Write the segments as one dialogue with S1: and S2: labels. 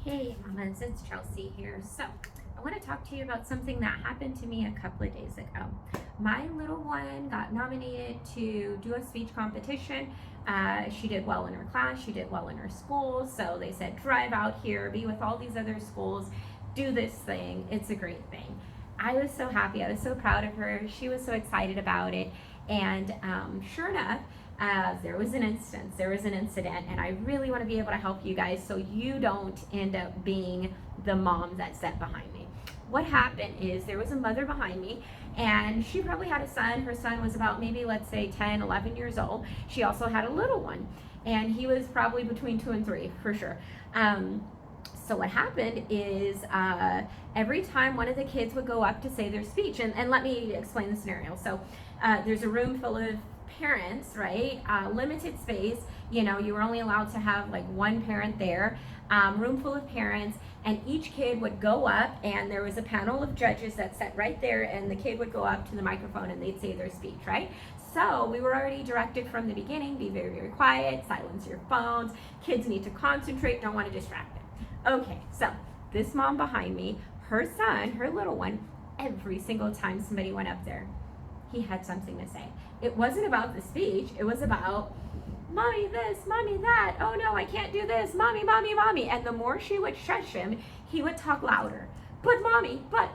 S1: Hey mamas, it's Chelsea here. So I want to talk to you about something that happened to me a couple of days ago. My little one got nominated to do a speech competition. She did well in her class, she did well in her school. So they said, drive out here, be with all these other schools, do this thing. It's a great thing. I was so happy. I was so proud of her. She was so excited about it. And sure enough, there was an incident, and I really want to be able to help you guys so you don't end up being the mom that's set behind me. What happened is there was a mother behind me, and she probably had a son. Her son was about maybe, let's say, 10, 11 years old. She also had a little one, and he was probably between 2 and 3 for sure. So what happened is every time one of the kids would go up to say their speech, and let me explain the scenario. So there's a room full of parents, right? Limited space. You know, you were only allowed to have like one parent there. Room full of parents, and each kid would go up, and there was a panel of judges that sat right there, and the kid would go up to the microphone and they'd say their speech, right? So we were already directed from the beginning, be very, very quiet, silence your phones, kids need to concentrate, don't want to distract them. Okay, so this mom behind me, her son, her little one, every single time somebody went up there, he had something to say. It wasn't about the speech, it was about mommy this, mommy that, oh no, I can't do this, mommy, mommy, mommy. And the more she would shush him, he would talk louder. But mommy, but,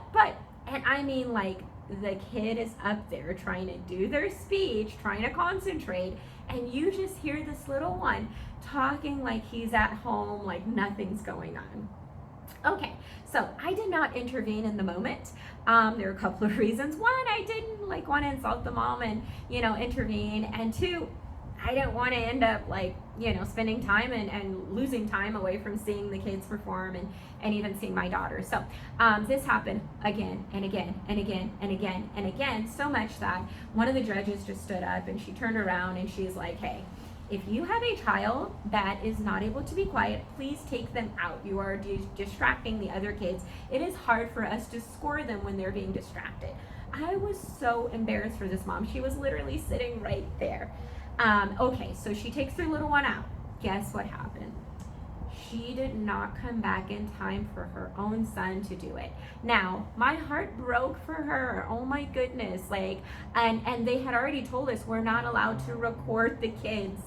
S1: and I mean, like, the kid is up there trying to do their speech, trying to concentrate, and you just hear this little one talking like he's at home, like nothing's going on. Okay, so I did not intervene in the moment. There are a couple of reasons. One, I didn't like want to insult the mom and, intervene. And two, I didn't want to end up like, spending time and losing time away from seeing the kids perform and even seeing my daughter. So this happened again and again and again and again and again, so much that one of the judges just stood up and she turned around and she's like, hey, if you have a child that is not able to be quiet, please take them out. You are distracting the other kids. It is hard for us to score them when they're being distracted. I was so embarrassed for this mom. She was literally sitting right there. Okay, so she takes her little one out. Guess what happened? She did not come back in time for her own son to do it. Now, my heart broke for her. Oh my goodness. And they had already told us we're not allowed to record the kids.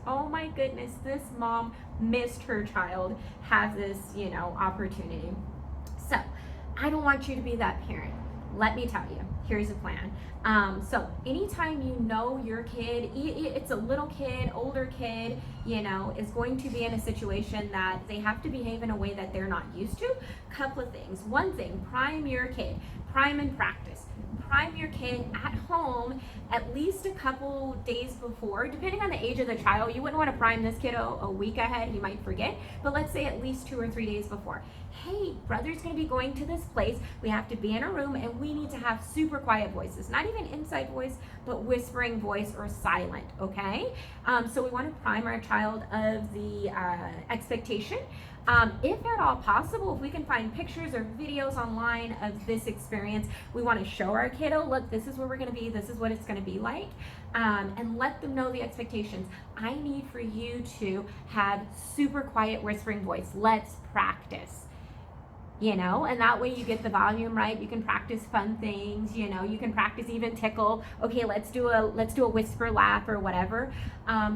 S1: Oh my goodness, this mom missed her child have this, opportunity. So I don't want you to be that parent. Let me tell you, here's a plan. So anytime your kid, it's a little kid, older kid, is going to be in a situation that they have to behave in a way that they're not used to, couple of things. One thing, prime your kid, prime and practice. Prime your kid at home at least a couple days before, depending on the age of the child. You wouldn't want to prime this kiddo a week ahead, he might forget, but let's say at least 2 or 3 days before. Hey, brother's going to be going to this place, we have to be in a room, and we need to have super quiet voices, not even inside voice, but whispering voice or silent, okay? So we want to prime our child of the expectation. If at all possible, if we can find pictures or videos online of this experience, we want to show our kiddo, look, this is where we're going to be, this is what it's going to be like, and let them know the expectations. I need for you to have super quiet whispering voice. Let's practice. And that way you get the volume right. You can practice fun things, you can practice even tickle. Okay, let's do a whisper laugh or whatever.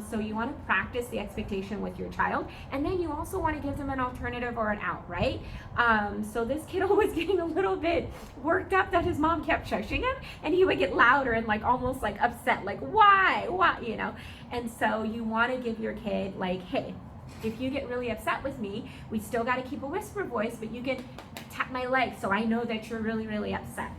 S1: So you want to practice the expectation with your child, and then you also want to give them an alternative or an out, right? So this kiddo was getting a little bit worked up that his mom kept shushing him, and he would get louder and like almost like upset, like why, and so you want to give your kid like, hey, if you get really upset with me, we still got to keep a whisper voice, but you can tap my leg so I know that you're really, really upset.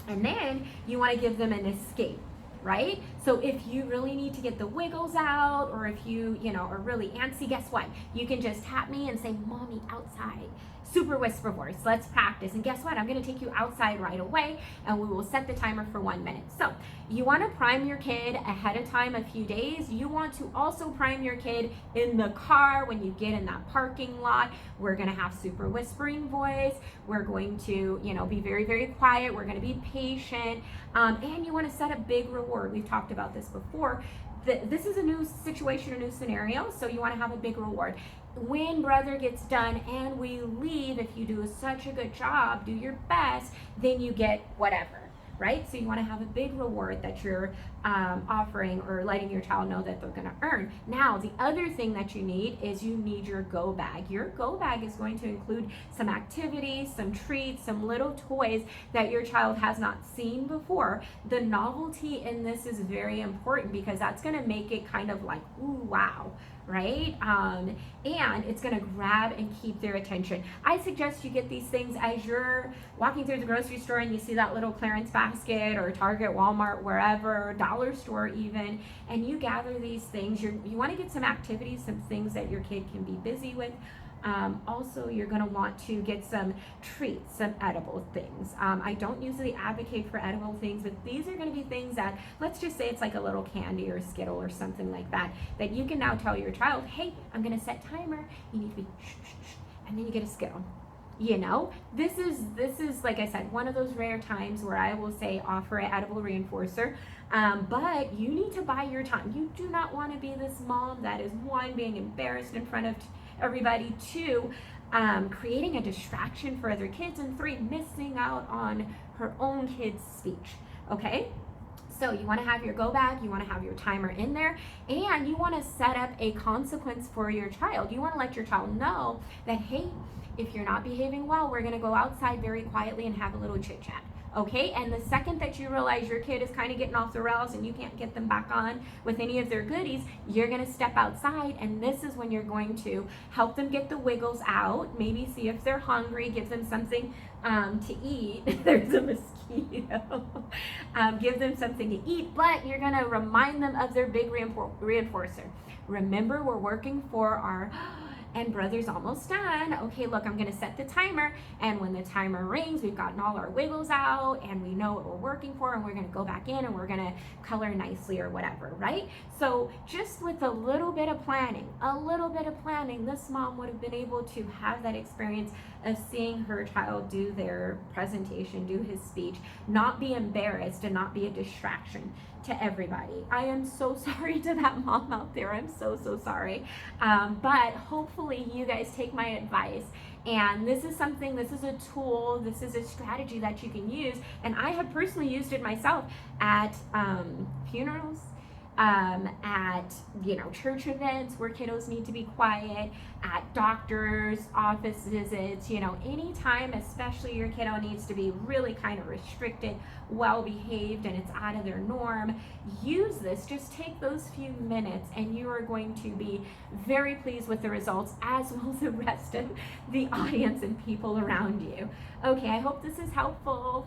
S1: And then you want to give them an escape, right? So if you really need to get the wiggles out, or if you, are really antsy, guess what? You can just tap me and say, mommy, outside. Super whisper voice. Let's practice. And guess what? I'm going to take you outside right away, and we will set the timer for 1 minute. So you want to prime your kid ahead of time, a few days. You want to also prime your kid in the car when you get in that parking lot. We're going to have super whispering voice. We're going to, be very, very quiet. We're going to be patient. And you want to set a big reward. We've talked about this before. This is a new situation, a new scenario, so you want to have a big reward. when brother gets done and we leave, if you do such a good job, do your best, then you get whatever, right? So you want to have a big reward that you're offering or letting your child know that they're going to earn. Now, the other thing that you need is you need your go bag. Your go bag is going to include some activities, some treats, some little toys that your child has not seen before. The novelty in this is very important because that's going to make it kind of like, ooh, wow, right? And it's going to grab and keep their attention. I suggest you get these things as you're walking through the grocery store and you see that little clearance basket, or Target, Walmart, wherever, dollar store even, and you gather these things. You want to get some activities, some things that your kid can be busy with. Also, you're going to want to get some treats, some edible things. I don't usually advocate for edible things, but these are going to be things that, let's just say it's like a little candy or Skittle or something like that, that you can now tell your child, hey, I'm going to set timer. You need to be shh, shh, shh, and then you get a Skittle. You know, this is like I said, one of those rare times where I will say offer an edible reinforcer, but you need to buy your time. You do not want to be this mom that is, one, being embarrassed in front of everybody, two, creating a distraction for other kids, and three, missing out on her own kid's speech. Okay? So you want to have your go bag, you want to have your timer in there, and you want to set up a consequence for your child. You want to let your child know that, hey, if you're not behaving well, we're going to go outside very quietly and have a little chit chat. Okay, and the second that you realize your kid is kind of getting off the rails and you can't get them back on with any of their goodies, you're going to step outside, and this is when you're going to help them get the wiggles out, maybe see if they're hungry, give them something to eat. There's a mosquito. Give them something to eat, but you're going to remind them of their big reinforcer. Remember, we're working for our... and brother's almost done. Okay, look, I'm gonna set the timer, and when the timer rings, we've gotten all our wiggles out and we know what we're working for, and we're gonna go back in and we're gonna color nicely or whatever, right? So just with a little bit of planning, this mom would have been able to have that experience of seeing her child do their presentation, do his speech, not be embarrassed and not be a distraction to everybody. I am so sorry to that mom out there. I'm so sorry. But hopefully you guys take my advice, and this is a tool, this is a strategy that you can use, and I have personally used it myself at funerals, at church events where kiddos need to be quiet, at doctors' office visits, anytime, especially your kiddo needs to be really kind of restricted, well behaved, and it's out of their norm. Use this. Just take those few minutes and you are going to be very pleased with the results, as well as the rest of the audience and people around you. Okay, I hope this is helpful.